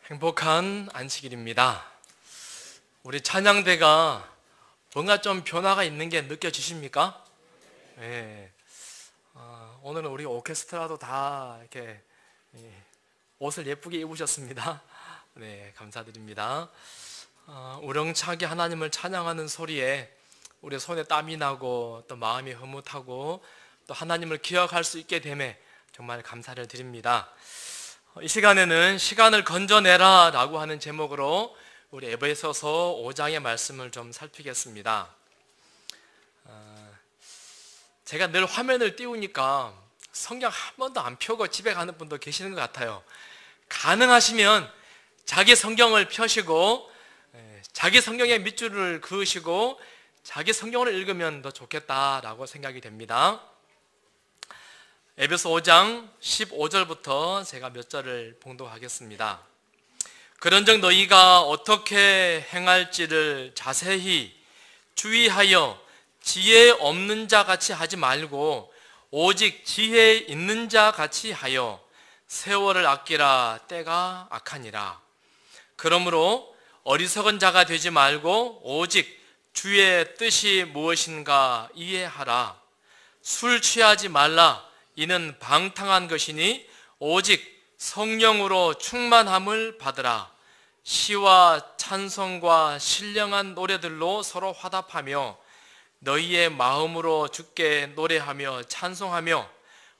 행복한 안식일입니다. 우리 찬양대가 뭔가 좀 변화가 있는 게 느껴지십니까? 네. 오늘은 우리 오케스트라도 다 이렇게 옷을 예쁘게 입으셨습니다. 네, 감사드립니다. 우렁차게 하나님을 찬양하는 소리에 우리 손에 땀이 나고 또 마음이 흐뭇하고 또 하나님을 기억할 수 있게 됨에 정말 감사를 드립니다. 이 시간에는 시간을 건져내라 라고 하는 제목으로 우리 에베소서 5장의 말씀을 좀 살피겠습니다. 제가 늘 화면을 띄우니까 성경 한 번도 안 펴고 집에 가는 분도 계시는 것 같아요. 가능하시면 자기 성경을 펴시고 자기 성경에 밑줄을 그으시고 자기 성경을 읽으면 더 좋겠다라고 생각이 됩니다. 에베소 5장 15절부터 제가 몇 절을 봉독하겠습니다. 그런즉 너희가 어떻게 행할지를 자세히 주의하여 지혜 없는 자 같이 하지 말고 오직 지혜 있는 자 같이 하여 세월을 아끼라. 때가 악하니라. 그러므로 어리석은 자가 되지 말고 오직 주의 뜻이 무엇인가 이해하라. 술 취하지 말라. 이는 방탕한 것이니 오직 성령으로 충만함을 받으라. 시와 찬송과 신령한 노래들로 서로 화답하며 너희의 마음으로 주께 노래하며 찬송하며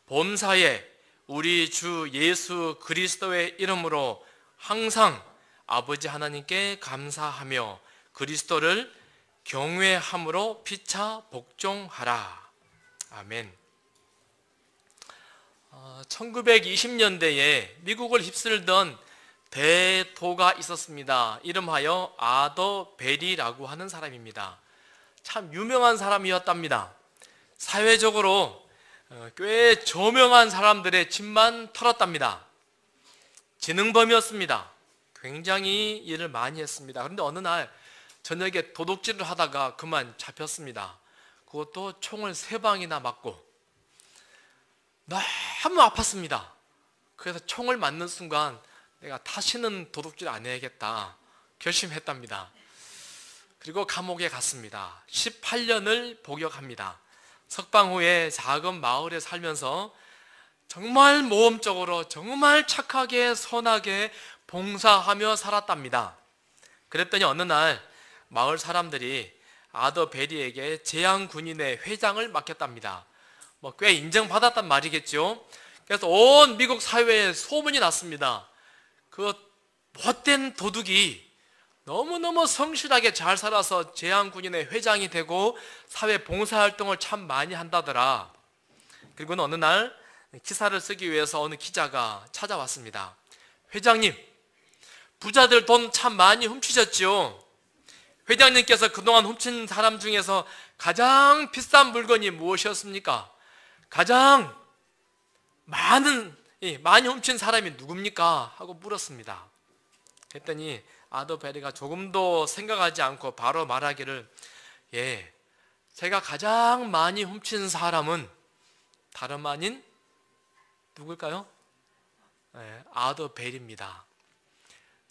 범사에 우리 주 예수 그리스도의 이름으로 항상 아버지 하나님께 감사하며 그리스도를 경외함으로 피차 복종하라. 아멘. 1920년대에 미국을 휩쓸던 대도가 있었습니다. 이름하여 아더 베리라고 하는 사람입니다. 참 유명한 사람이었답니다. 사회적으로 꽤 저명한 사람들의 집만 털었답니다. 지능범이었습니다. 굉장히 일을 많이 했습니다. 그런데 어느 날 저녁에 도둑질을 하다가 그만 잡혔습니다. 그것도 총을 3방이나 맞고 너무 아팠습니다. 그래서 총을 맞는 순간 내가 다시는 도둑질 안 해야겠다 결심했답니다. 그리고 감옥에 갔습니다. 18년을 복역합니다. 석방 후에 작은 마을에 살면서 정말 모험적으로 정말 착하게 선하게 봉사하며 살았답니다. 그랬더니 어느 날 마을 사람들이 아더 베리에게 재향군인의 회장을 맡겼답니다. 꽤 인정받았단 말이겠죠. 그래서 온 미국 사회에 소문이 났습니다. 그 못된 도둑이 너무너무 성실하게 잘 살아서 재향군인의 회장이 되고 사회 봉사활동을 참 많이 한다더라. 그리고는 어느 날 기사를 쓰기 위해서 어느 기자가 찾아왔습니다. 회장님, 부자들 돈 참 많이 훔치셨죠? 회장님께서 그동안 훔친 사람 중에서 가장 비싼 물건이 무엇이었습니까? 가장 많이 훔친 사람이 누굽니까? 하고 물었습니다. 그랬더니 아더 베리가 조금도 생각하지 않고 바로 말하기를, 제가 가장 많이 훔친 사람은 다름 아닌 누굴까요? 아더 베리입니다.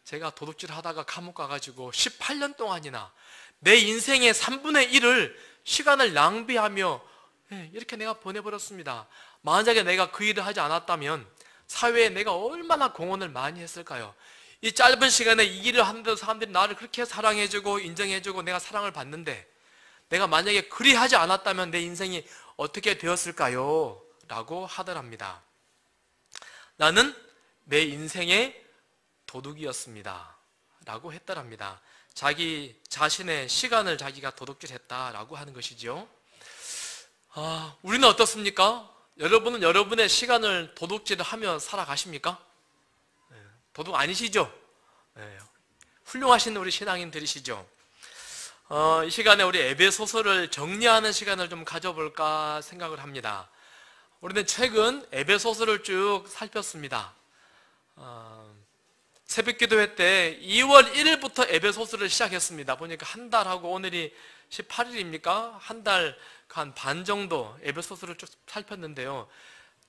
제가 도둑질 하다가 감옥 가가지고 18년 동안이나 내 인생의 3분의 1을 시간을 낭비하며 이렇게 내가 보내버렸습니다. 만약에 내가 그 일을 하지 않았다면 사회에 내가 얼마나 공헌을 많이 했을까요? 이 짧은 시간에 이 일을 하는데도 사람들이 나를 그렇게 사랑해주고 인정해주고 내가 사랑을 받는데 내가 만약에 그리 하지 않았다면 내 인생이 어떻게 되었을까요? 라고 하더랍니다. 나는 내 인생의 도둑이었습니다 라고 했더랍니다. 자기 자신의 시간을 자기가 도둑질했다라고 하는 것이죠. 우리는 어떻습니까? 여러분은 여러분의 시간을 도둑질을 하며 살아가십니까? 도둑 아니시죠? 훌륭하신 우리 신앙인들이시죠? 이 시간에 우리 에베소서를 정리하는 시간을 좀 가져볼까 생각을 합니다. 우리는 최근 에베소서를 쭉 살폈습니다. 새벽기도회 때 2월 1일부터 에베소서를 시작했습니다. 보니까 한 달하고 오늘이 18일입니까? 한 달 반 정도 에베소서를 쭉 살폈는데요.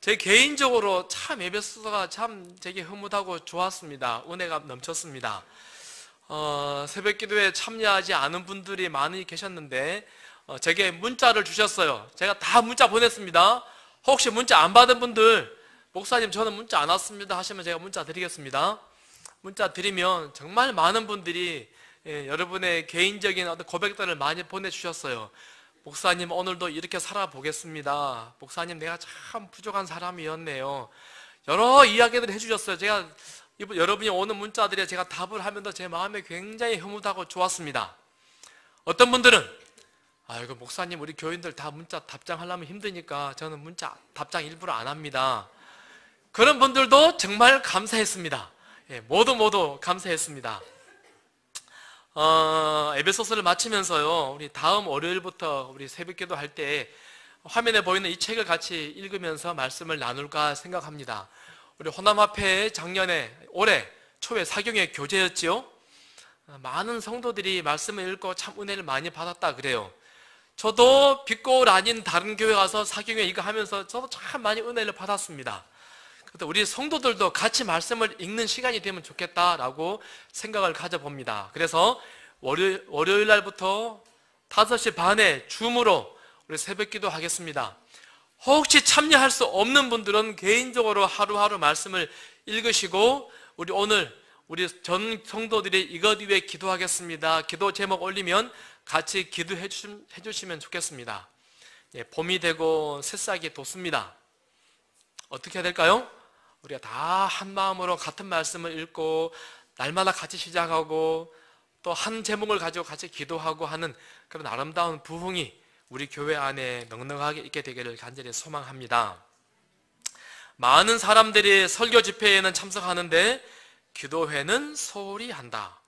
제 개인적으로 참 에베소서가 참 되게 흐뭇하고 좋았습니다. 은혜가 넘쳤습니다. 새벽 기도에 참여하지 않은 분들이 많이 계셨는데 제게 문자를 주셨어요. 제가 다 문자 보냈습니다. 혹시 문자 안 받은 분들, 목사님 저는 문자 안 왔습니다 하시면 제가 문자 드리겠습니다. 문자 드리면 정말 많은 분들이 여러분의 개인적인 어떤 고백들을 많이 보내주셨어요. 목사님 오늘도 이렇게 살아보겠습니다. 목사님 내가 참 부족한 사람이었네요. 여러 이야기들을 해주셨어요. 제가 여러분이 오는 문자들에 제가 답을 하면서 제 마음에 굉장히 흐뭇하고 좋았습니다. 어떤 분들은 아이고 목사님 우리 교인들 다 문자 답장하려면 힘드니까 저는 문자 답장 일부러 안 합니다. 그런 분들도 정말 감사했습니다. 모두 감사했습니다. 에베소서를 마치면서요, 우리 다음 월요일부터 우리 새벽기도 할 때 화면에 보이는 이 책을 같이 읽으면서 말씀을 나눌까 생각합니다. 우리 호남합회 작년에 올해 초에 사경회 교제였지요. 많은 성도들이 말씀을 읽고 참 은혜를 많이 받았다 그래요. 저도 빛고울 아닌 다른 교회 가서 사경회 이거 하면서 저도 참 많이 은혜를 받았습니다. 그래서 우리 성도들도 같이 말씀을 읽는 시간이 되면 좋겠다라고 생각을 가져봅니다. 그래서 월요일 날부터 5시 반에 줌으로 우리 새벽기도 하겠습니다. 혹시 참여할 수 없는 분들은 개인적으로 하루하루 말씀을 읽으시고 우리 전 성도들이 이것 위해 기도하겠습니다. 기도 제목 올리면 같이 기도해 주시면 좋겠습니다. 봄이 되고 새싹이 돋습니다. 어떻게 해야 될까요? 우리가 다 한 마음으로 같은 말씀을 읽고 날마다 같이 시작하고 또 한 제목을 가지고 같이 기도하고 하는 그런 아름다운 부흥이 우리 교회 안에 넉넉하게 있게 되기를 간절히 소망합니다. 많은 사람들이 설교 집회에는 참석하는데 기도회는 소홀히 한다.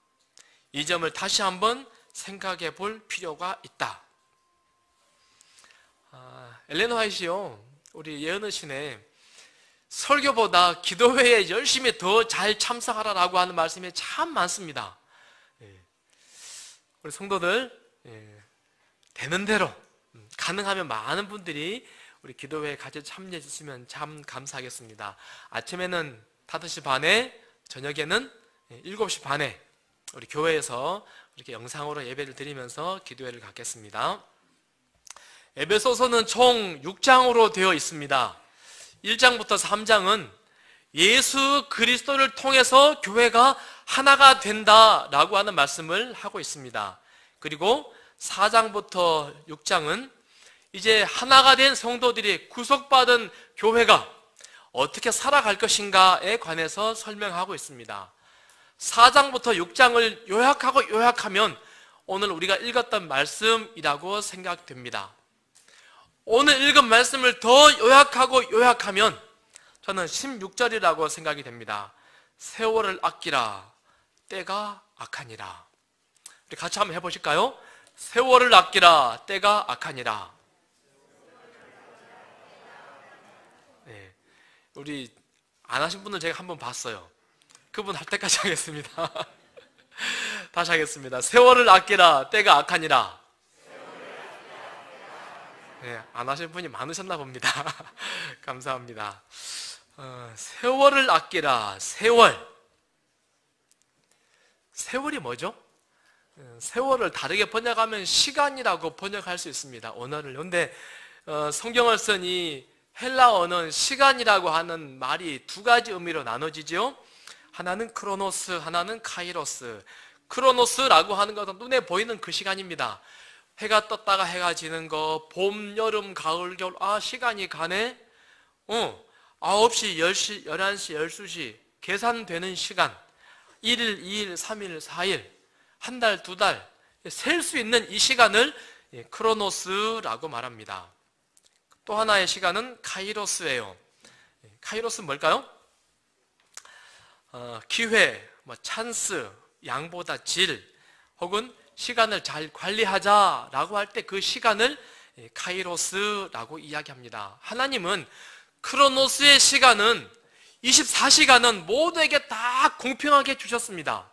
이 점을 다시 한번 생각해 볼 필요가 있다. 엘렌 화이트요, 우리 예언의 설교보다 기도회에 열심히 더 잘 참석하라라고 하는 말씀이 참 많습니다. 우리 성도들 되는 대로 가능하면 많은 분들이 우리 기도회에 같이 참여해 주시면 참 감사하겠습니다. 아침에는 5시 반에, 저녁에는 7시 반에 우리 교회에서 이렇게 영상으로 예배를 드리면서 기도회를 갖겠습니다. 에베소서는 총 6장으로 되어 있습니다. 1장부터 3장은 예수 그리스도를 통해서 교회가 하나가 된다라고 하는 말씀을 하고 있습니다. 그리고 4장부터 6장은 이제 하나가 된 성도들이 구속받은 교회가 어떻게 살아갈 것인가에 관해서 설명하고 있습니다. 4장부터 6장을 요약하면 오늘 우리가 읽었던 말씀이라고 생각됩니다. 오늘 읽은 말씀을 더 요약하면 저는 16절이라고 생각이 됩니다. 세월을 아끼라 때가 악하니라. 우리 같이 한번 해보실까요? 세월을 아끼라 때가 악하니라. 네, 우리 안 하신 분들 제가 한번 봤어요. 그분 할 때까지 하겠습니다. 다시 하겠습니다. 세월을 아끼라 때가 악하니라. 네, 안 하신 분이 많으셨나 봅니다. 감사합니다. 세월을 아끼라. 세월이 뭐죠? 세월을 다르게 번역하면 시간이라고 번역할 수 있습니다. 언어를. 그런데 성경을 쓴 이 헬라어는 시간이라고 하는 말이 두 가지 의미로 나눠지죠. 하나는 크로노스, 하나는 카이로스. 크로노스라고 하는 것은 눈에 보이는 그 시간입니다. 해가 떴다가 해가 지는 거, 봄, 여름, 가을, 겨울, 시간이 가네? 9시, 10시, 11시, 12시 계산되는 시간, 1일, 2일, 3일, 4일, 한 달, 두 달 셀 수 있는 이 시간을 크로노스라고 말합니다. 또 하나의 시간은 카이로스예요. 카이로스는 뭘까요? 기회, 찬스, 양보다 질, 혹은 시간을 잘 관리하자라고 할 때 그 시간을 카이로스라고 이야기합니다. 하나님은 크로노스의 시간은 24시간은 모두에게 다 공평하게 주셨습니다.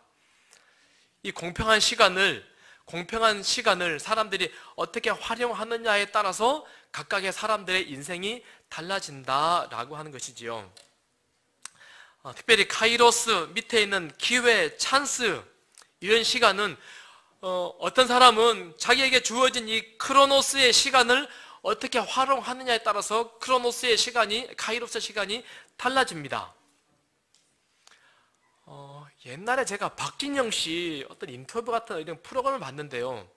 이 공평한 시간을 공평한 시간을 사람들이 어떻게 활용하느냐에 따라서 각각의 사람들의 인생이 달라진다라고 하는 것이지요. 특별히 카이로스, 밑에 있는 기회, 찬스, 이런 시간은 어떤 사람은 자기에게 주어진 이 크로노스의 시간을 어떻게 활용하느냐에 따라서 크로노스의 시간이, 카이로스의 시간이 달라집니다. 옛날에 제가 박진영 씨 어떤 인터뷰 같은 이런 프로그램을 봤는데요.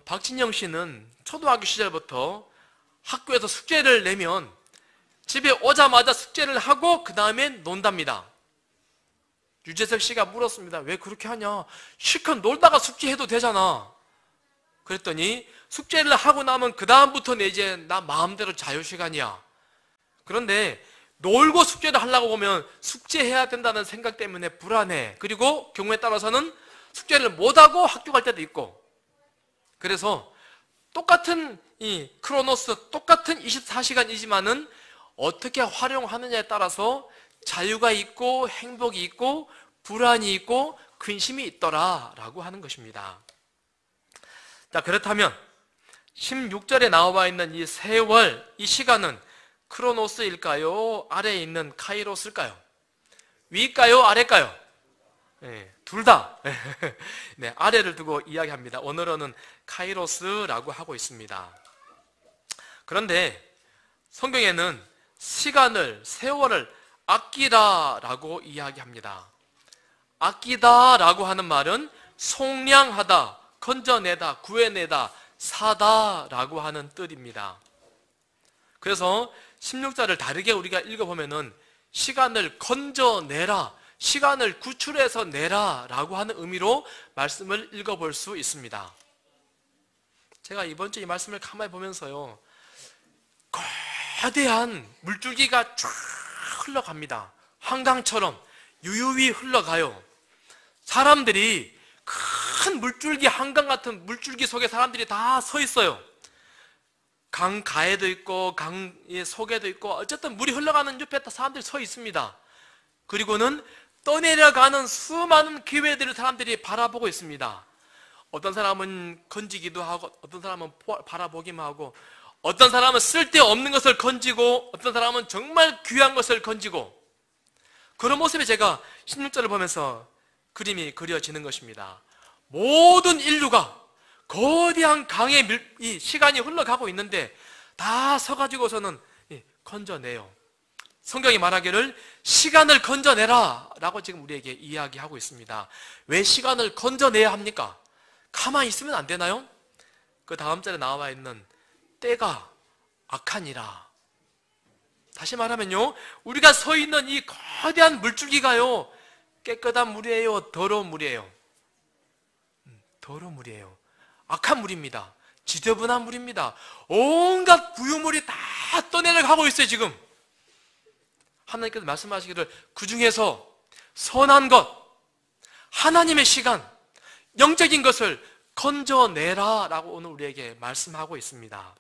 박진영 씨는 초등학교 시절부터 학교에서 숙제를 내면 집에 오자마자 숙제를 하고 그 다음에 논답니다. 유재석 씨가 물었습니다. 왜 그렇게 하냐? 실컷 놀다가 숙제해도 되잖아. 그랬더니 숙제를 하고 나면 그 다음부터는 이제 나 마음대로 자유시간이야. 그런데 놀고 숙제를 하려고 보면 숙제해야 된다는 생각 때문에 불안해. 그리고 경우에 따라서는 숙제를 못하고 학교 갈 때도 있고. 그래서 똑같은 이 크로노스, 똑같은 24시간이지만은 어떻게 활용하느냐에 따라서 자유가 있고 행복이 있고 불안이 있고 근심이 있더라라고 하는 것입니다. 자, 그렇다면 16절에 나와 있는 이 세월, 이 시간은 크로노스일까요? 아래에 있는 카이로스일까요? 위일까요? 아래일까요? 네, 둘 다. 네, 아래를 두고 이야기합니다. 오늘은 카이로스라고 하고 있습니다. 그런데 성경에는 시간을, 세월을 아끼다라고 이야기합니다. 아끼다라고 하는 말은 속량하다, 건져내다, 구해내다, 사다라고 하는 뜻입니다. 그래서 16절을 다르게 우리가 읽어보면은 시간을 건져내라, 시간을 구출해서 내라 라고 하는 의미로 말씀을 읽어볼 수 있습니다. 제가 이번 주 이 말씀을 가만히 보면서요, 거대한 물줄기가 쫙 흘러갑니다. 한강처럼 유유히 흘러가요. 사람들이 큰 물줄기, 한강 같은 물줄기 속에 사람들이 다 서 있어요. 강 가에도 있고 강 속에도 있고 어쨌든 물이 흘러가는 옆에 사람들이 서 있습니다. 그리고는 떠내려가는 수많은 기회들을 사람들이 바라보고 있습니다. 어떤 사람은 건지기도 하고 어떤 사람은 바라보기만 하고 어떤 사람은 쓸데없는 것을 건지고 어떤 사람은 정말 귀한 것을 건지고, 그런 모습에 제가 16절을 보면서 그림이 그려지는 것입니다. 모든 인류가 거대한 강의 이 시간이 흘러가고 있는데 다 서가지고서는 건져내요. 성경이 말하기를 시간을 건져내라 라고 지금 우리에게 이야기하고 있습니다. 왜 시간을 건져내야 합니까? 가만히 있으면 안 되나요? 그 다음 절에 나와 있는 때가 악하니라. 다시 말하면요, 우리가 서 있는 이 거대한 물줄기가요, 깨끗한 물이에요? 더러운 물이에요? 더러운 물이에요. 악한 물입니다. 지저분한 물입니다. 온갖 부유물이 다 떠내려가고 있어요. 지금 하나님께서 말씀하시기를 그 중에서 선한 것, 하나님의 시간, 영적인 것을 건져내라 라고 오늘 우리에게 말씀하고 있습니다.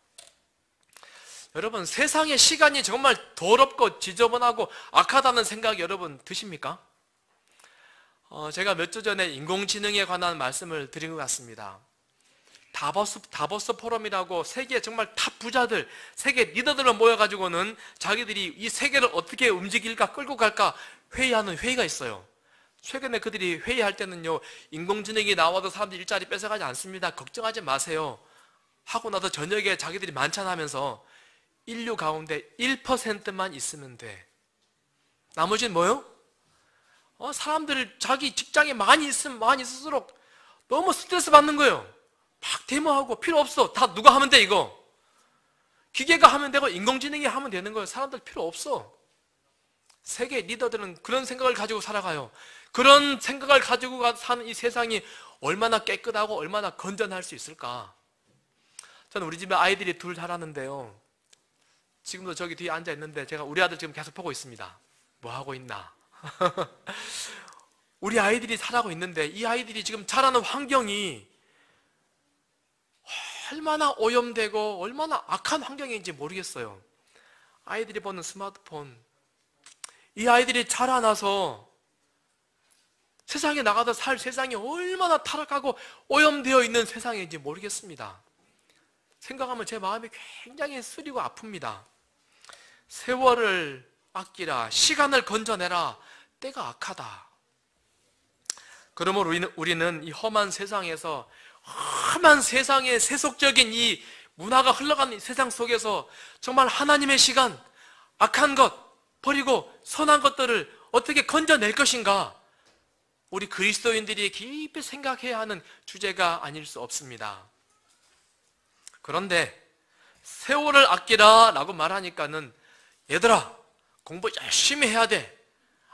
여러분, 세상의 시간이 정말 더럽고 지저분하고 악하다는 생각이 여러분 드십니까? 제가 몇 주 전에 인공지능에 관한 말씀을 드린 것 같습니다. 다보스 포럼이라고 세계 정말 탑 부자들, 세계 리더들을 모여가지고는 자기들이 이 세계를 어떻게 움직일까, 끌고 갈까 회의하는 회의가 있어요. 최근에 그들이 회의할 때는요, 인공지능이 나와도 사람들이 일자리 뺏어가지 않습니다. 걱정하지 마세요. 하고 나서 저녁에 자기들이 만찬하면서 인류 가운데 1%만 있으면 돼. 나머지는 뭐요? 사람들 자기 직장에 많이 있으면 많이 있을수록 너무 스트레스 받는 거예요. 막 데모하고 필요 없어. 다 누가 하면 돼 이거. 기계가 하면 되고 인공지능이 하면 되는 거예요. 사람들 필요 없어. 세계 리더들은 그런 생각을 가지고 살아가요. 그런 생각을 가지고 사는 이 세상이 얼마나 깨끗하고 얼마나 건전할 수 있을까? 저는 우리 집에 아이들이 둘 자라는데요, 지금도 저기 뒤에 앉아 있는데 제가 우리 아들 지금 계속 보고 있습니다. 뭐 하고 있나? 우리 아이들이 살아가고 있는데 이 아이들이 지금 자라는 환경이 얼마나 오염되고 얼마나 악한 환경인지 모르겠어요. 아이들이 보는 스마트폰, 이 아이들이 자라나서 세상에 나가다 살 세상이 얼마나 타락하고 오염되어 있는 세상인지 모르겠습니다. 생각하면 제 마음이 굉장히 쓰리고 아픕니다. 세월을 아끼라, 시간을 건져내라, 때가 악하다. 그러므로 우리는 이 험한 세상에서, 험한 세상의 세속적인 이 문화가 흘러가는 세상 속에서 정말 하나님의 시간, 악한 것 버리고 선한 것들을 어떻게 건져낼 것인가, 우리 그리스도인들이 깊이 생각해야 하는 주제가 아닐 수 없습니다. 그런데 세월을 아끼라 라고 말하니까는, 얘들아 공부 열심히 해야 돼,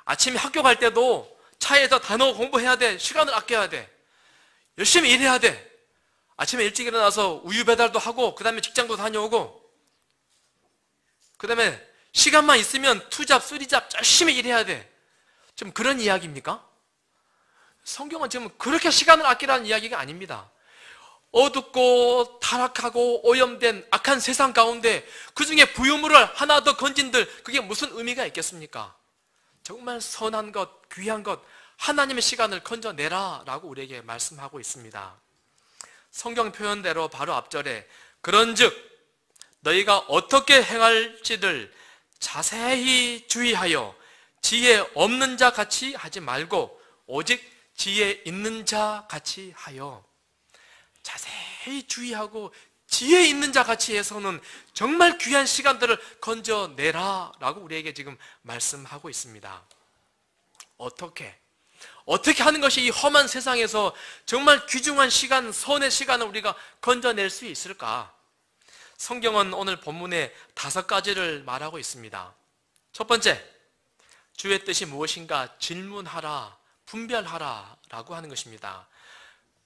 아침에 학교 갈 때도 차에서 단어 공부해야 돼, 시간을 아껴야 돼, 열심히 일해야 돼, 아침에 일찍 일어나서 우유 배달도 하고 그 다음에 직장도 다녀오고 그 다음에 시간만 있으면 투잡, 쓰리잡 열심히 일해야 돼. 지금 그런 이야기입니까? 성경은 지금 그렇게 시간을 아끼라는 이야기가 아닙니다. 어둡고 타락하고 오염된 악한 세상 가운데 그 중에 부유물을 하나 더 건진들, 그게 무슨 의미가 있겠습니까? 정말 선한 것, 귀한 것, 하나님의 시간을 건져내라 라고 우리에게 말씀하고 있습니다. 성경 표현대로 바로 앞절에 그런즉 너희가 어떻게 행할지를 자세히 주의하여 지혜 없는 자 같이 하지 말고 오직 지혜 있는 자 같이 하여. 자세히 주의하고 지혜 있는 자 같이 해서는 정말 귀한 시간들을 건져내라 라고 우리에게 지금 말씀하고 있습니다. 어떻게 하는 것이 이 험한 세상에서 정말 귀중한 시간, 선의 시간을 우리가 건져낼 수 있을까? 성경은 오늘 본문에 5가지를 말하고 있습니다. 첫 번째, 주의 뜻이 무엇인가 질문하라, 분별하라 라고 하는 것입니다.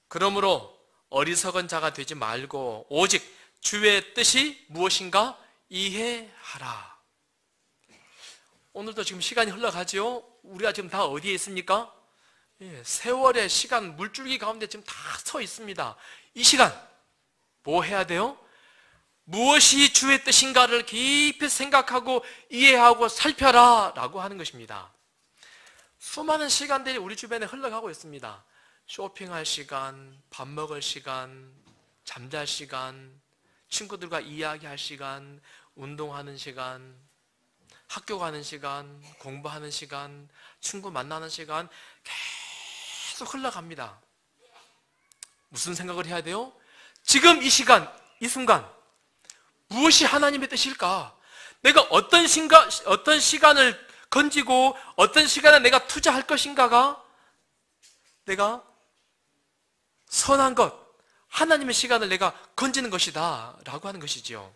그러므로 어리석은 자가 되지 말고 오직 주의 뜻이 무엇인가 이해하라. 오늘도 지금 시간이 흘러가지요. 우리가 지금 다 어디에 있습니까? 세월의 시간, 물줄기 가운데 지금 다 서 있습니다. 이 시간 뭐 해야 돼요? 무엇이 주의 뜻인가를 깊이 생각하고 이해하고 살펴라 라고 하는 것입니다. 수많은 시간들이 우리 주변에 흘러가고 있습니다. 쇼핑할 시간, 밥 먹을 시간, 잠잘 시간, 친구들과 이야기할 시간, 운동하는 시간, 학교 가는 시간, 공부하는 시간, 친구 만나는 시간, 계속 흘러갑니다. 무슨 생각을 해야 돼요? 지금 이 시간, 이 순간 무엇이 하나님의 뜻일까? 내가 어떤 시간을 건지고 어떤 시간에 내가 투자할 것인가가 내가 선한 것, 하나님의 시간을 내가 건지는 것이다 라고 하는 것이지요.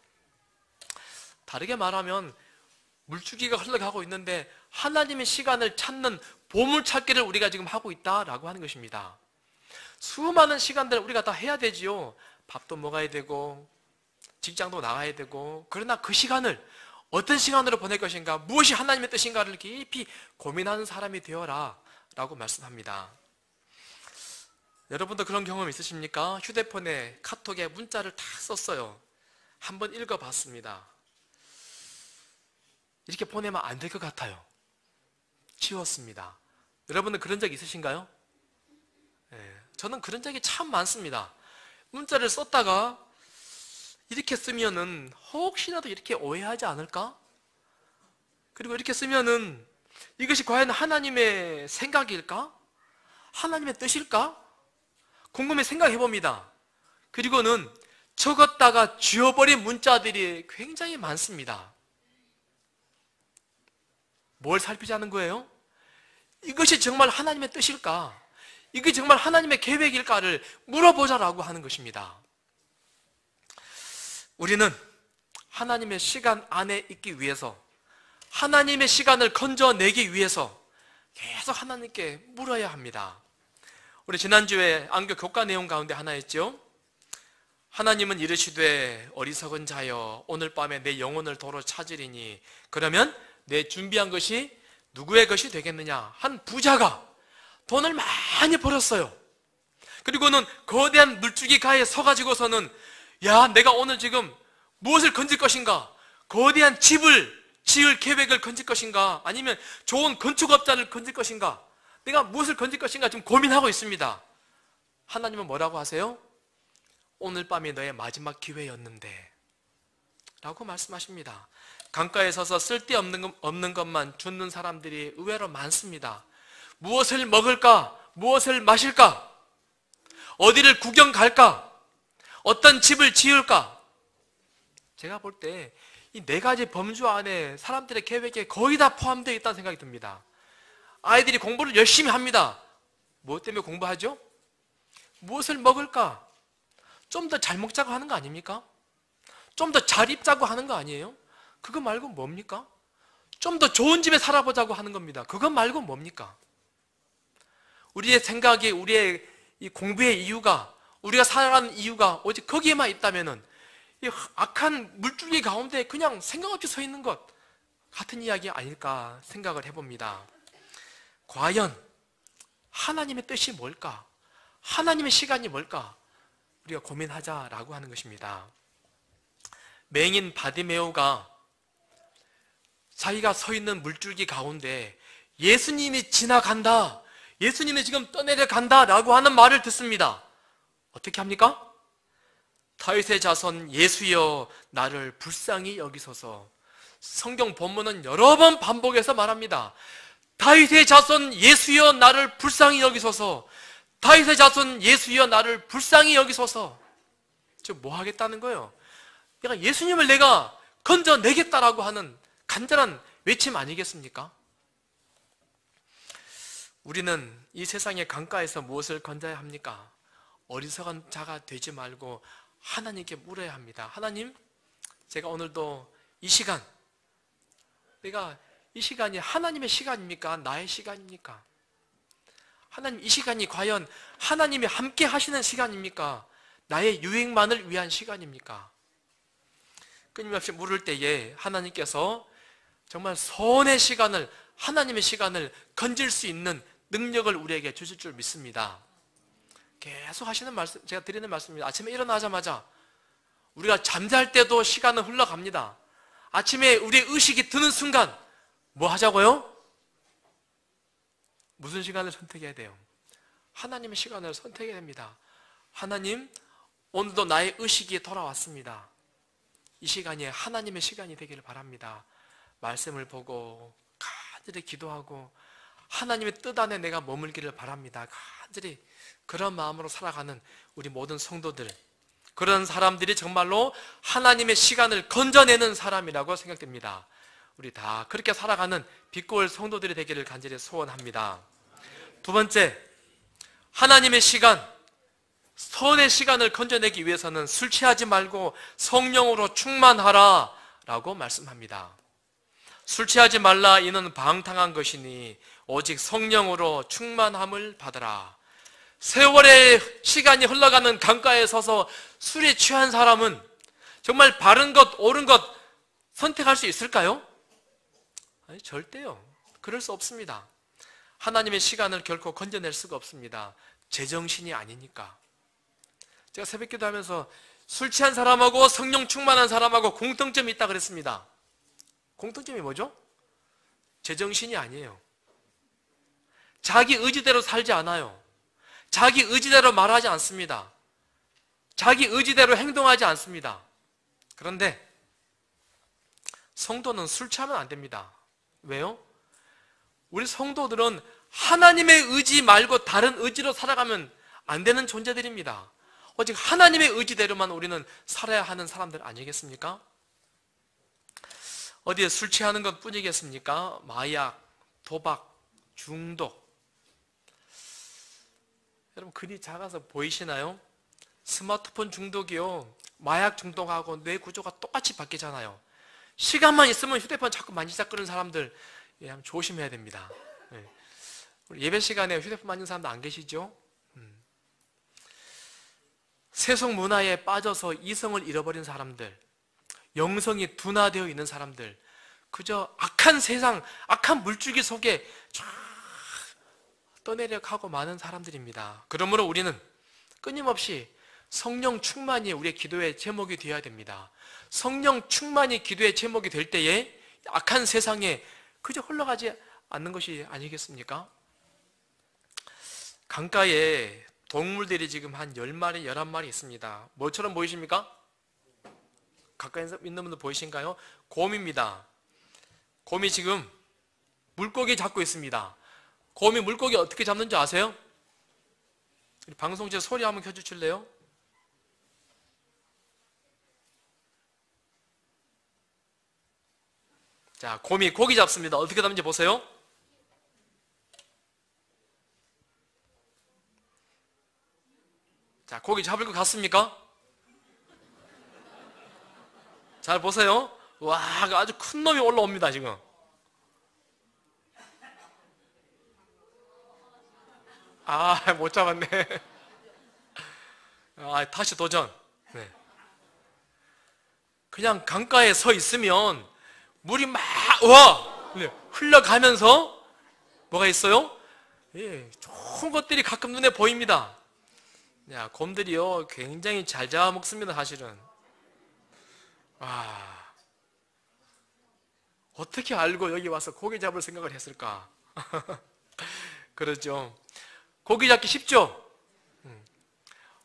다르게 말하면 물줄기가 흘러가고 있는데 하나님의 시간을 찾는 보물찾기를 우리가 지금 하고 있다라고 하는 것입니다. 수많은 시간들을 우리가 다 해야 되지요. 밥도 먹어야 되고 직장도 나가야 되고, 그러나 그 시간을 어떤 시간으로 보낼 것인가, 무엇이 하나님의 뜻인가를 깊이 고민하는 사람이 되어라 라고 말씀합니다. 여러분도 그런 경험 있으십니까? 휴대폰에 카톡에 문자를 다 썼어요. 한번 읽어봤습니다. 이렇게 보내면 안 될 것 같아요. 지웠습니다. 여러분은 그런 적 있으신가요? 저는 그런 적이 참 많습니다. 문자를 썼다가 이렇게 쓰면은 혹시라도 이렇게 오해하지 않을까? 그리고 이렇게 쓰면은 이것이 과연 하나님의 생각일까? 하나님의 뜻일까? 곰곰이 생각해 봅니다. 그리고는 적었다가 지워버린 문자들이 굉장히 많습니다. 뭘 살피자는 거예요? 이것이 정말 하나님의 뜻일까? 이게 정말 하나님의 계획일까를 물어보자라고 하는 것입니다. 우리는 하나님의 시간 안에 있기 위해서, 하나님의 시간을 건져내기 위해서 계속 하나님께 물어야 합니다. 우리 지난주에 안교 교과 내용 가운데 하나 있죠. 하나님은 이르시되 어리석은 자여 오늘 밤에 내 영혼을 도로 찾으리니 그러면 내 준비한 것이 누구의 것이 되겠느냐. 한 부자가 돈을 많이 벌었어요. 그리고는 거대한 물줄기 가에 서가지고서는 야, 내가 오늘 지금 무엇을 건질 것인가? 거대한 집을 지을 계획을 건질 것인가? 아니면 좋은 건축업자를 건질 것인가? 내가 무엇을 건질 것인가 지금 고민하고 있습니다. 하나님은 뭐라고 하세요? 오늘 밤이 너의 마지막 기회였는데 라고 말씀하십니다. 강가에 서서 쓸데없는 것만 줍는 사람들이 의외로 많습니다. 무엇을 먹을까? 무엇을 마실까? 어디를 구경 갈까? 어떤 집을 지을까? 제가 볼 때 이 네 가지 범주 안에 사람들의 계획에 거의 다 포함되어 있다는 생각이 듭니다. 아이들이 공부를 열심히 합니다. 무엇 때문에 공부하죠? 무엇을 먹을까? 좀 더 잘 먹자고 하는 거 아닙니까? 좀 더 잘 입자고 하는 거 아니에요? 그거 말고 뭡니까? 좀 더 좋은 집에 살아보자고 하는 겁니다. 그거 말고 뭡니까? 우리의 생각이, 우리의 이 공부의 이유가, 우리가 살아가는 이유가 오직 거기에만 있다면은 이 악한 물줄기 가운데 그냥 생각 없이 서 있는 것 같은 이야기 아닐까 생각을 해봅니다. 과연 하나님의 뜻이 뭘까? 하나님의 시간이 뭘까? 우리가 고민하자라고 하는 것입니다. 맹인 바디메오가 자기가 서 있는 물줄기 가운데 예수님이 지나간다, 예수님이 지금 떠내려간다 라고 하는 말을 듣습니다. 어떻게 합니까? 다윗의 자손 예수여 나를 불쌍히 여기소서. 성경 본문은 여러 번 반복해서 말합니다. 다윗의 자손 예수여 나를 불쌍히 여기소서. 다윗의 자손 예수여 나를 불쌍히 여기소서. 지금 뭐 하겠다는 거예요? 그러니까 예수님을 내가 건져내겠다라고 하는 간절한 외침 아니겠습니까? 우리는 이 세상의 강가에서 무엇을 건져야 합니까? 어리석은 자가 되지 말고 하나님께 물어야 합니다. 하나님, 제가 오늘도 이 시간, 내가 이 시간이 하나님의 시간입니까? 나의 시간입니까? 하나님, 이 시간이 과연 하나님이 함께 하시는 시간입니까? 나의 유익만을 위한 시간입니까? 끊임없이 물을 때에 하나님께서 정말 선의 시간을, 하나님의 시간을 건질 수 있는 능력을 우리에게 주실 줄 믿습니다. 계속 하시는 말씀, 제가 드리는 말씀입니다. 아침에 일어나자마자 우리가 잠잘 때도 시간은 흘러갑니다. 아침에 우리의 의식이 드는 순간 뭐 하자고요? 무슨 시간을 선택해야 돼요? 하나님의 시간을 선택해야 됩니다. 하나님, 오늘도 나의 의식이 돌아왔습니다. 이 시간이 하나님의 시간이 되기를 바랍니다. 말씀을 보고 간절히 기도하고 하나님의 뜻 안에 내가 머물기를 바랍니다. 간절히 그런 마음으로 살아가는 우리 모든 성도들, 그런 사람들이 정말로 하나님의 시간을 건져내는 사람이라고 생각됩니다. 우리 다 그렇게 살아가는 빛고울 성도들이 되기를 간절히 소원합니다. 두 번째, 하나님의 시간, 선의 시간을 건져내기 위해서는 술 취하지 말고 성령으로 충만하라 라고 말씀합니다. 술 취하지 말라, 이는 방탕한 것이니 오직 성령으로 충만함을 받으라. 세월의 시간이 흘러가는 강가에 서서 술에 취한 사람은 정말 바른 것, 옳은 것 선택할 수 있을까요? 아니, 절대요. 그럴 수 없습니다. 하나님의 시간을 결코 건져낼 수가 없습니다. 제정신이 아니니까. 제가 새벽기도 하면서 술 취한 사람하고 성령 충만한 사람하고 공통점이 있다 그랬습니다. 공통점이 뭐죠? 제정신이 아니에요. 자기 의지대로 살지 않아요. 자기 의지대로 말하지 않습니다. 자기 의지대로 행동하지 않습니다. 그런데 성도는 술 취하면 안 됩니다. 왜요? 우리 성도들은 하나님의 의지 말고 다른 의지로 살아가면 안 되는 존재들입니다. 오직 하나님의 의지대로만 우리는 살아야 하는 사람들 아니겠습니까? 어디에 술 취하는 것 뿐이겠습니까? 마약, 도박, 중독. 여러분, 글이 작아서 보이시나요? 스마트폰 중독이요, 마약 중독하고 뇌 구조가 똑같이 바뀌잖아요. 시간만 있으면 휴대폰 자꾸 만지작거리는 사람들, 한번 조심해야 됩니다. 우리 예배 시간에 휴대폰 만지는 사람도 안 계시죠? 세속 문화에 빠져서 이성을 잃어버린 사람들, 영성이 둔화되어 있는 사람들, 그저 악한 세상, 악한 물줄기 속에 쫙 떠내려가고 많은 사람들입니다. 그러므로 우리는 끊임없이 성령 충만이 우리의 기도의 제목이 되어야 됩니다. 성령 충만이 기도의 제목이 될 때에 악한 세상에 그저 흘러가지 않는 것이 아니겠습니까? 강가에 동물들이 지금 한 10마리, 11마리 있습니다. 뭐처럼 보이십니까? 가까이 있는 분들 보이신가요? 곰입니다. 곰이 지금 물고기 잡고 있습니다. 곰이 물고기 어떻게 잡는지 아세요? 방송제 소리 한번 켜주실래요? 자, 곰이 고기 잡습니다. 어떻게 잡는지 보세요. 자, 고기 잡을 것 같습니까? 잘 보세요. 와, 아주 큰 놈이 올라옵니다, 지금. 아, 못 잡았네. 아, 다시 도전. 네. 그냥 강가에 서 있으면 물이 막, 와! 네, 흘러가면서 뭐가 있어요? 예, 좋은 것들이 가끔 눈에 보입니다. 야, 곰들이요, 굉장히 잘 잡아먹습니다, 사실은. 와, 어떻게 알고 여기 와서 고기 잡을 생각을 했을까? 그러죠. 고기 잡기 쉽죠?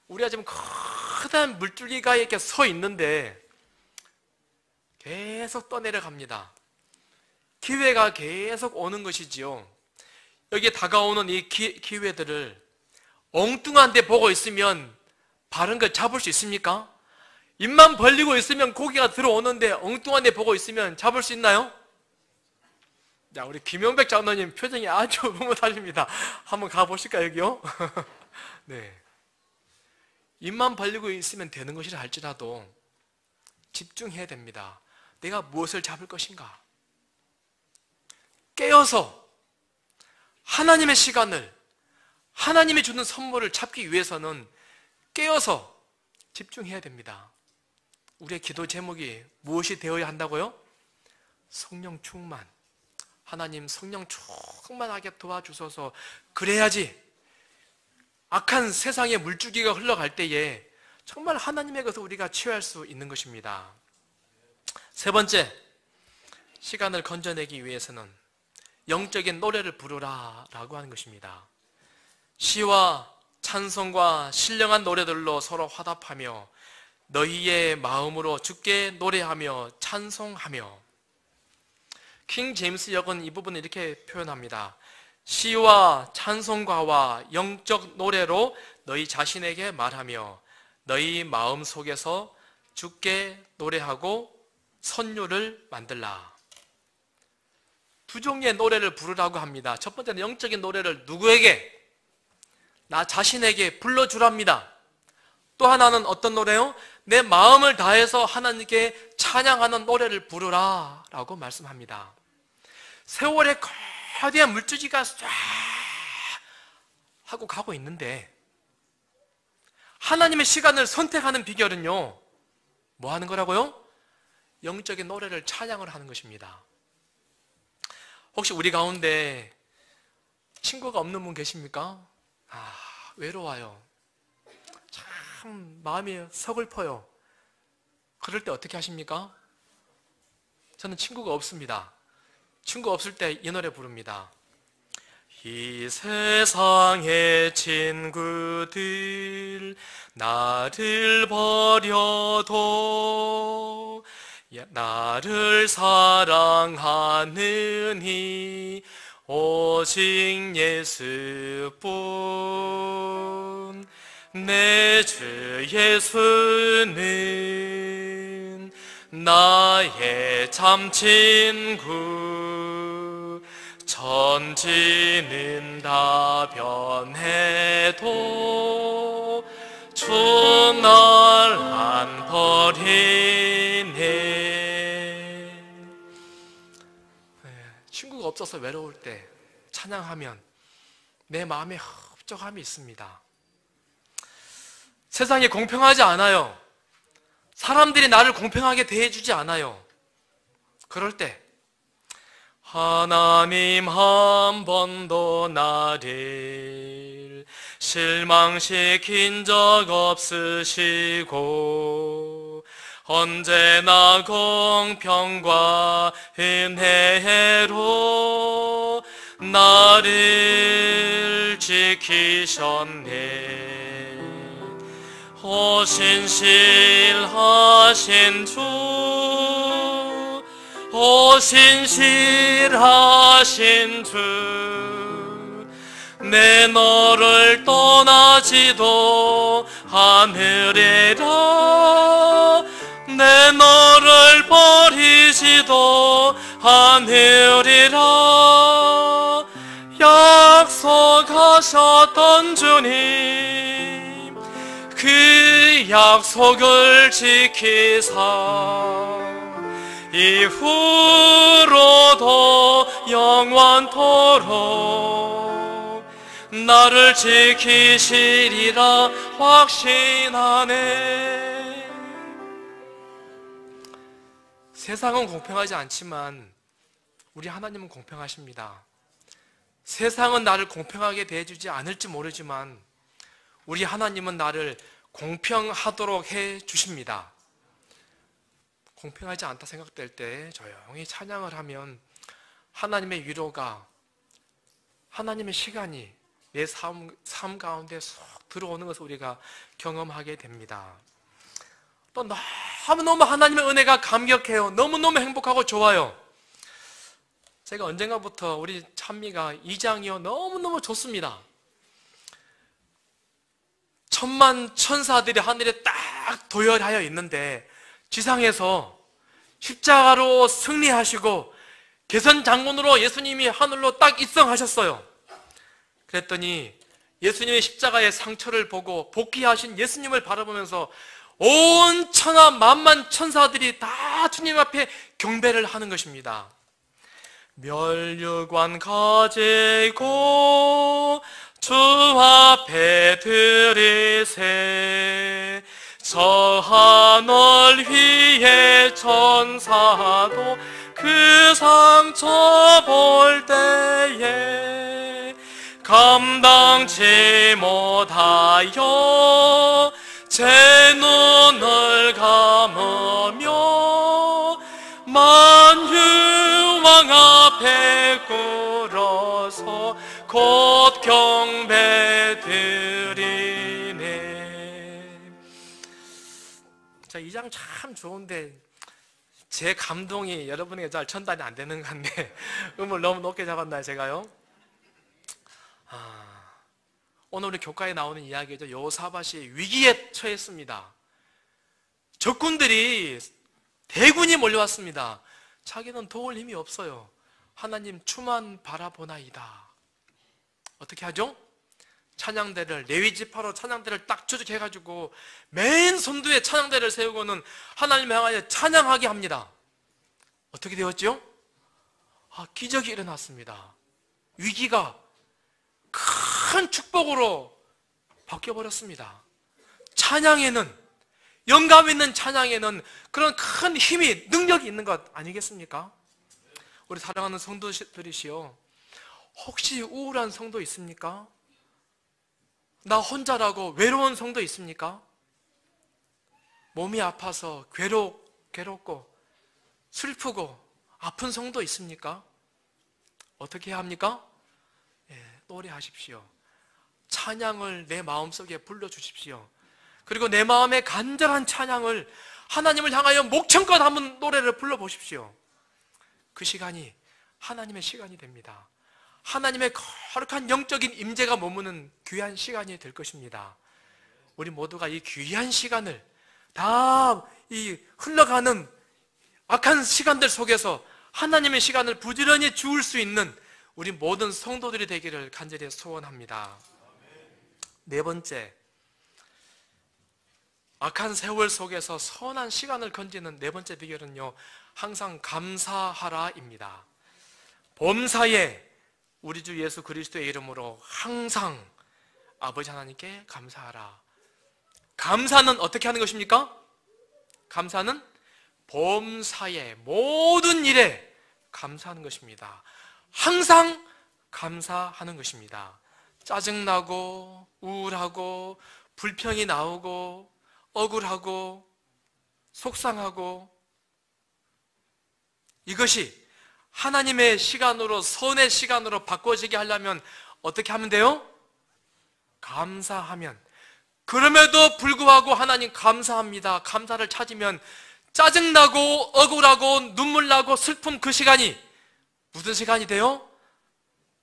우리가 지금 커다란 물줄기가 이렇게 서 있는데 계속 떠내려갑니다. 기회가 계속 오는 것이지요. 여기에 다가오는 이 기회들을 엉뚱한 데 보고 있으면 바른 걸 잡을 수 있습니까? 입만 벌리고 있으면 고기가 들어오는데 엉뚱한 데 보고 있으면 잡을 수 있나요? 자, 우리 김영백 장로님 표정이 아주 흐뭇하십니다. 한번 가보실까요, 여기요? 네. 입만 벌리고 있으면 되는 것이라 할지라도 집중해야 됩니다. 내가 무엇을 잡을 것인가? 깨어서 하나님의 시간을, 하나님이 주는 선물을 찾기 위해서는 깨어서 집중해야 됩니다. 우리의 기도 제목이 무엇이 되어야 한다고요? 성령 충만. 하나님 성령 충만하게 도와주소서. 그래야지 악한 세상의 물줄기가 흘러갈 때에 정말 하나님의 것을 우리가 취할 수 있는 것입니다. 세 번째, 시간을 건져내기 위해서는 영적인 노래를 부르라 라고 하는 것입니다. 시와 찬송과 신령한 노래들로 서로 화답하며 너희의 마음으로 주께 노래하며 찬송하며. 킹 제임스 역은 이 부분을 이렇게 표현합니다. 시와 찬송가와 영적 노래로 너희 자신에게 말하며 너희 마음 속에서 주께 노래하고 선율을 만들라. 두 종류의 노래를 부르라고 합니다. 첫 번째는 영적인 노래를 누구에게? 나 자신에게 불러주랍니다. 또 하나는 어떤 노래요? 내 마음을 다해서 하나님께 찬양하는 노래를 부르라 라고 말씀합니다. 세월의 거대한 물줄기가 쫙 하고 가고 있는데 하나님의 시간을 선택하는 비결은요, 뭐 하는 거라고요? 영적인 노래를 찬양을 하는 것입니다. 혹시 우리 가운데 친구가 없는 분 계십니까? 아, 외로워요. 참 마음이 서글퍼요. 그럴 때 어떻게 하십니까? 저는 친구가 없습니다. 친구 없을 때 이 노래 부릅니다. 이 세상의 친구들 나를 버려도 나를 사랑하느니 오직 예수뿐. 내 주 예수는 나의 참 친구. 천지는 다 변해도 주 날 안 버리네. 친구가 없어서 외로울 때 찬양하면 내 마음에 흡족함이 있습니다. 세상이 공평하지 않아요. 사람들이 나를 공평하게 대해주지 않아요. 그럴 때 하나님 한 번도 나를 실망시킨 적 없으시고 언제나 공평과 은혜로 나를 지키셨네. 오 신실하신 주, 오 신실하신 주, 내 너를 떠나지도 않으리라. 내 너를 버리지도 않으리라. 약속하셨던 주님, 그 약속을 지키사 이후로도 영원토록 나를 지키시리라 확신하네. 세상은 공평하지 않지만 우리 하나님은 공평하십니다. 세상은 나를 공평하게 대해주지 않을지 모르지만 우리 하나님은 나를 공평하도록 해 주십니다. 공평하지 않다 생각될 때 조용히 찬양을 하면 하나님의 위로가, 하나님의 시간이 내 삶 가운데 쏙 들어오는 것을 우리가 경험하게 됩니다. 또 너무너무 하나님의 은혜가 감격해요. 너무너무 행복하고 좋아요. 제가 언젠가부터 우리 찬미가 2장이요 너무너무 좋습니다. 천만 천사들이 하늘에 딱 도열하여 있는데 지상에서 십자가로 승리하시고 개선장군으로 예수님이 하늘로 딱 입성하셨어요. 그랬더니 예수님의 십자가의 상처를 보고 복귀하신 예수님을 바라보면서 온 천하 만만 천사들이 다 주님 앞에 경배를 하는 것입니다. 멸류관 가지고 주 앞에 드리세. 저 하늘 위에 천사도 그 상처 볼 때에 감당치 못하여 제 눈을 감으며 만유왕 앞에 꿇어서 곧 경배드리네. 자, 이 장 참 좋은데 제 감동이 여러분에게 잘 전달이 안 되는 건데 음을 너무 높게 잡았나요 제가요? 오늘 우리 교과에 나오는 이야기죠. 여호사밧이 위기에 처했습니다. 적군들이 대군이 몰려왔습니다. 자기는 도울 힘이 없어요. 하나님 주만 바라보나이다. 어떻게 하죠? 찬양대를, 레위지파로 찬양대를 딱 조직해가지고 맨 선두에 찬양대를 세우고는 하나님을 향하여 찬양하게 합니다. 어떻게 되었죠? 기적이 일어났습니다. 위기가 큰 축복으로 바뀌어버렸습니다. 찬양에는, 영감 있는 찬양에는 그런 큰 힘이, 능력이 있는 것 아니겠습니까? 우리 사랑하는 성도들이시여, 혹시 우울한 성도 있습니까? 나 혼자라고 외로운 성도 있습니까? 몸이 아파서 괴롭고 슬프고 아픈 성도 있습니까? 어떻게 해야 합니까? 노래하십시오. 찬양을 내 마음속에 불러주십시오. 그리고 내 마음의 간절한 찬양을 하나님을 향하여 목청껏 한번 노래를 불러보십시오. 그 시간이 하나님의 시간이 됩니다. 하나님의 거룩한 영적인 임재가 머무는 귀한 시간이 될 것입니다. 우리 모두가 이 귀한 시간을 다 이 흘러가는 악한 시간들 속에서 하나님의 시간을 부지런히 주울 수 있는 우리 모든 성도들이 되기를 간절히 소원합니다. 네 번째, 악한 세월 속에서 선한 시간을 건지는 네 번째 비결은요, 항상 감사하라입니다. 범사에 우리 주 예수 그리스도의 이름으로 항상 아버지 하나님께 감사하라. 감사는 어떻게 하는 것입니까? 감사는 범사에 모든 일에 감사하는 것입니다. 항상 감사하는 것입니다. 짜증나고 우울하고 불평이 나오고 억울하고 속상하고 이것이 하나님의 시간으로, 선의 시간으로 바꿔지게 하려면 어떻게 하면 돼요? 감사하면. 그럼에도 불구하고 하나님 감사합니다. 감사를 찾으면 짜증나고 억울하고 눈물 나고 슬픔, 그 시간이 무슨 시간이 돼요?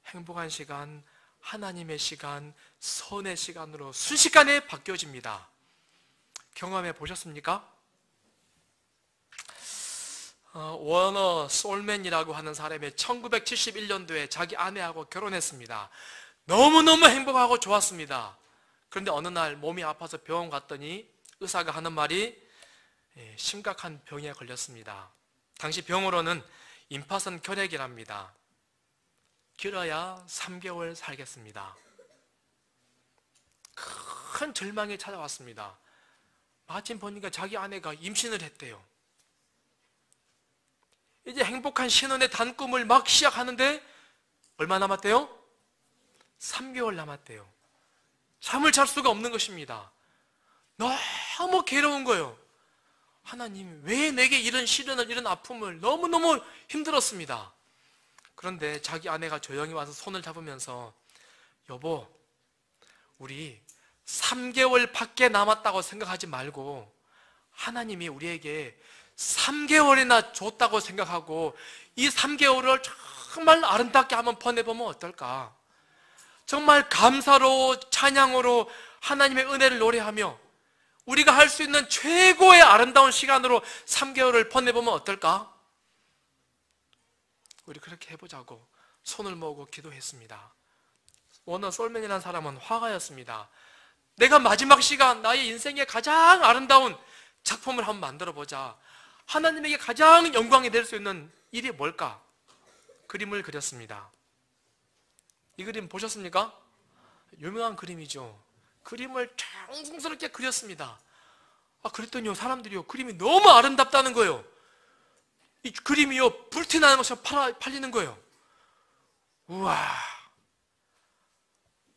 행복한 시간, 하나님의 시간, 선의 시간으로 순식간에 바뀌어집니다. 경험해 보셨습니까? 워너 솔맨이라고 하는 사람이 1971년도에 자기 아내하고 결혼했습니다. 너무너무 행복하고 좋았습니다. 그런데 어느 날 몸이 아파서 병원 갔더니 의사가 하는 말이 심각한 병에 걸렸습니다. 당시 병으로는 임파선 결핵이랍니다. 길어야 3개월 살겠습니다. 큰 절망이 찾아왔습니다. 마침 보니까 자기 아내가 임신을 했대요. 이제 행복한 신혼의 단꿈을 막 시작하는데 얼마 남았대요? 3개월 남았대요. 잠을 잘 수가 없는 것입니다. 너무 괴로운 거예요. 하나님, 왜 내게 이런 시련을, 이런 아픔을, 너무너무 힘들었습니다. 그런데 자기 아내가 조용히 와서 손을 잡으면서, 여보, 우리 3개월 밖에 남았다고 생각하지 말고 하나님이 우리에게 3개월이나 줬다고 생각하고 이 3개월을 정말 아름답게 한번 보내보면 어떨까? 정말 감사로, 찬양으로 하나님의 은혜를 노래하며 우리가 할 수 있는 최고의 아름다운 시간으로 3개월을 보내보면 어떨까? 우리 그렇게 해보자고 손을 모으고 기도했습니다. 워너 솔맨이라는 사람은 화가였습니다. 내가 마지막 시간, 나의 인생의 가장 아름다운 작품을 한번 만들어보자. 하나님에게 가장 영광이 될 수 있는 일이 뭘까? 그림을 그렸습니다. 이 그림 보셨습니까? 유명한 그림이죠. 그림을 정성스럽게 그렸습니다. 그랬더니요, 사람들이요, 그림이 너무 아름답다는 거예요. 이 그림이요, 불티나는 것처럼 팔리는 거예요. 우와,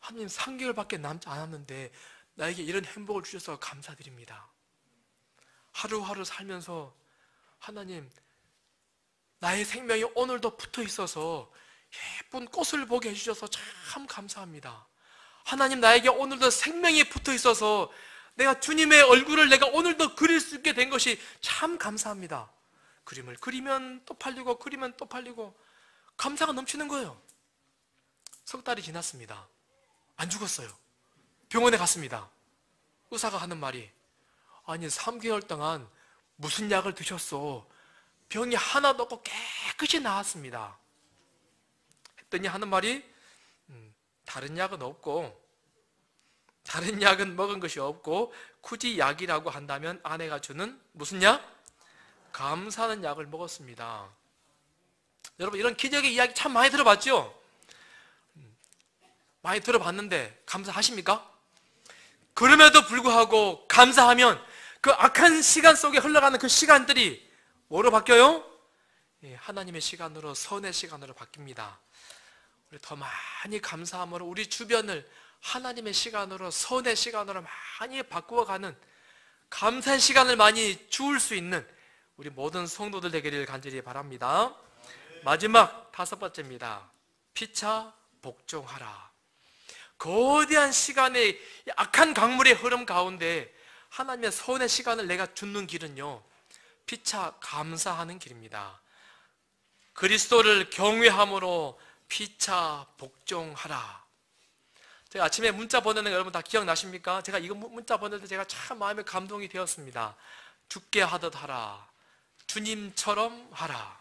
하나님 3개월밖에 남지 않았는데 나에게 이런 행복을 주셔서 감사드립니다. 하루하루 살면서 하나님, 나의 생명이 오늘도 붙어 있어서 예쁜 꽃을 보게 해주셔서 참 감사합니다. 하나님, 나에게 오늘도 생명이 붙어 있어서 내가 주님의 얼굴을 내가 오늘도 그릴 수 있게 된 것이 참 감사합니다. 그림을 그리면 또 팔리고 그리면 또 팔리고 감사가 넘치는 거예요. 석 달이 지났습니다. 안 죽었어요. 병원에 갔습니다. 의사가 하는 말이, 아니 3개월 동안 무슨 약을 드셨어? 병이 하나도 없고 깨끗이 나았습니다. 했더니 하는 말이, 다른 약은 없고, 다른 약은 먹은 것이 없고, 굳이 약이라고 한다면 아내가 주는 무슨 약? 감사하는 약을 먹었습니다. 여러분, 이런 기적의 이야기 참 많이 들어봤죠? 많이 들어봤는데 감사하십니까? 그럼에도 불구하고 감사하면 그 악한 시간 속에 흘러가는 그 시간들이 뭐로 바뀌어요? 하나님의 시간으로, 선의 시간으로 바뀝니다. 우리 더 많이 감사함으로 우리 주변을 하나님의 시간으로, 선의 시간으로 많이 바꾸어가는 감사의 시간을 많이 주울 수 있는 우리 모든 성도들 되기를 간절히 바랍니다. 마지막 5번째입니다. 피차 복종하라. 거대한 시간의 악한 강물의 흐름 가운데 하나님의 선의 시간을 내가 줍는 길은요, 피차 감사하는 길입니다. 그리스도를 경외함으로 피차 복종하라. 제가 아침에 문자 보내는 거 여러분 다 기억나십니까? 제가 이거 문자 보낼 때 제가 참 마음에 감동이 되었습니다. 죽게 하듯 하라. 주님처럼 하라.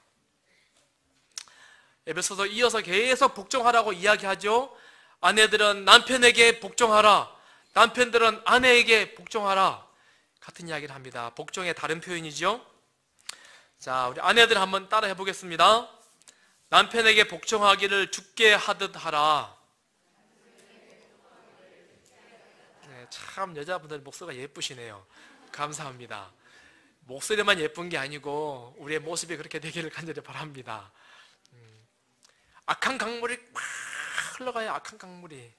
에베소서 이어서 계속 복종하라고 이야기하죠. 아내들은 남편에게 복종하라. 남편들은 아내에게 복종하라. 같은 이야기를 합니다. 복종의 다른 표현이죠. 자, 우리 아내들 한번 따라 해보겠습니다. 남편에게 복종하기를 죽게 하듯 하라. 네, 참 여자분들 목소리가 예쁘시네요. 감사합니다. 목소리만 예쁜 게 아니고 우리의 모습이 그렇게 되기를 간절히 바랍니다. 악한 강물이 막 흘러가요. 악한 강물이.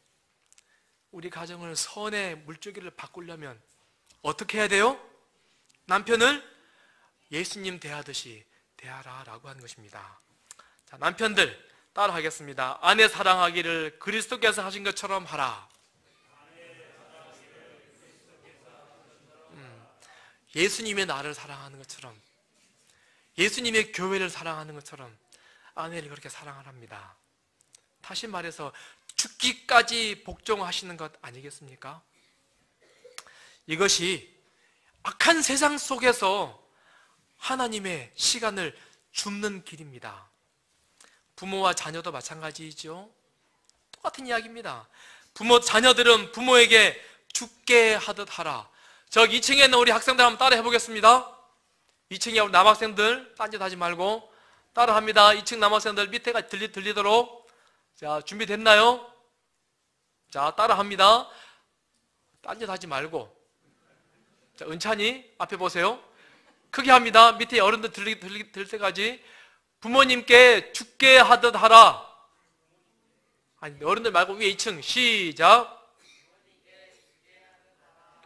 우리 가정을 선의 물줄기를 바꾸려면 어떻게 해야 돼요? 남편을 예수님 대하듯이 대하라 라고 하는 것입니다. 자, 남편들 따라 하겠습니다. 아내 사랑하기를 그리스도께서 하신 것처럼 하라. 예수님의 나를 사랑하는 것처럼, 예수님의 교회를 사랑하는 것처럼 아내를 그렇게 사랑하랍니다. 다시 말해서 죽기까지 복종하시는 것 아니겠습니까? 이것이 악한 세상 속에서 하나님의 시간을 줍는 길입니다. 부모와 자녀도 마찬가지이죠. 똑같은 이야기입니다. 자녀들은 부모에게 죽게 하듯 하라. 저기 2층에 있는 우리 학생들 한번 따라 해보겠습니다. 2층에 우리 남학생들 딴짓하지 말고 따라합니다. 2층 남학생들 밑에가 들리도록. 자, 준비됐나요? 자, 따라합니다. 딴짓하지 말고. 자, 은찬이 앞에 보세요. 크게 합니다. 밑에 어른들 들릴 때까지. 부모님께 죽게 하듯 하라. 아니, 어른들 말고 위에 2층. 시작.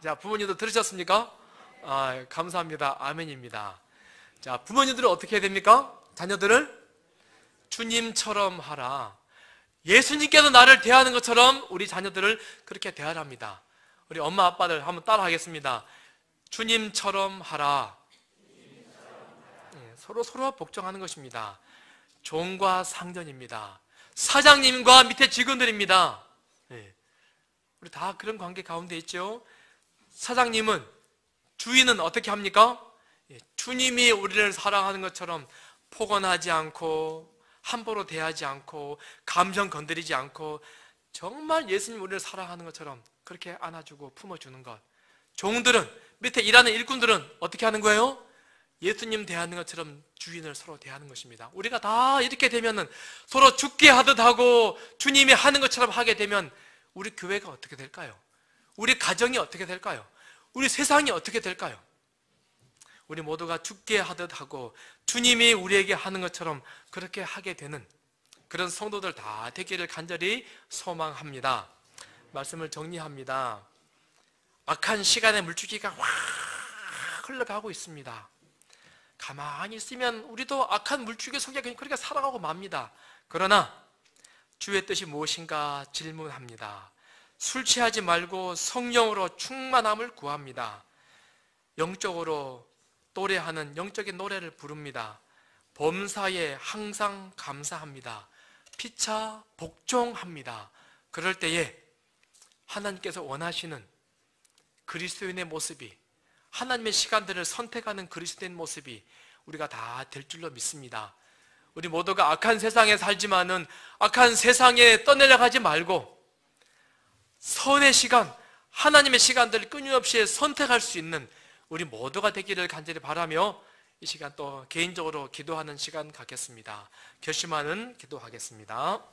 자, 부모님도 들으셨습니까? 아, 감사합니다. 아멘입니다. 자, 부모님들은 어떻게 해야 됩니까? 자녀들을 주님처럼 하라. 예수님께서 나를 대하는 것처럼 우리 자녀들을 그렇게 대하랍니다. 우리 엄마 아빠들 한번 따라 하겠습니다. 주님처럼 하라. 서로 복종하는 것입니다. 종과 상전입니다. 사장님과 밑에 직원들입니다. 우리 다 그런 관계 가운데 있죠. 사장님은, 주인은 어떻게 합니까? 주님이 우리를 사랑하는 것처럼 포건하지 않고 함부로 대하지 않고 감정 건드리지 않고 정말 예수님 우리를 사랑하는 것처럼 그렇게 안아주고 품어주는 것. 종들은, 밑에 일하는 일꾼들은 어떻게 하는 거예요? 예수님 대하는 것처럼 주인을 서로 대하는 것입니다. 우리가 다 이렇게 되면은 서로 죽게 하듯 하고 주님이 하는 것처럼 하게 되면 우리 교회가 어떻게 될까요? 우리 가정이 어떻게 될까요? 우리 세상이 어떻게 될까요? 우리 모두가 죽게 하듯 하고 주님이 우리에게 하는 것처럼 그렇게 하게 되는 그런 성도들 다 되기를 간절히 소망합니다. 말씀을 정리합니다. 악한 시간의 물줄기가 확 흘러가고 있습니다. 가만히 있으면 우리도 악한 물줄기 속에 그렇게 살아가고 맙니다. 그러나 주의 뜻이 무엇인가 질문합니다. 술 취하지 말고 성령으로 충만함을 구합니다. 영적으로 노래하는 영적인 노래를 부릅니다. 범사에 항상 감사합니다. 피차 복종합니다. 그럴 때에 하나님께서 원하시는 그리스도인의 모습이, 하나님의 시간들을 선택하는 그리스도인 모습이 우리가 다 될 줄로 믿습니다. 우리 모두가 악한 세상에 살지만은 악한 세상에 떠내려가지 말고 선의 시간, 하나님의 시간들을 끊임없이 선택할 수 있는 우리 모두가 되기를 간절히 바라며 이 시간 또 개인적으로 기도하는 시간 갖겠습니다. 결심하는 기도하겠습니다.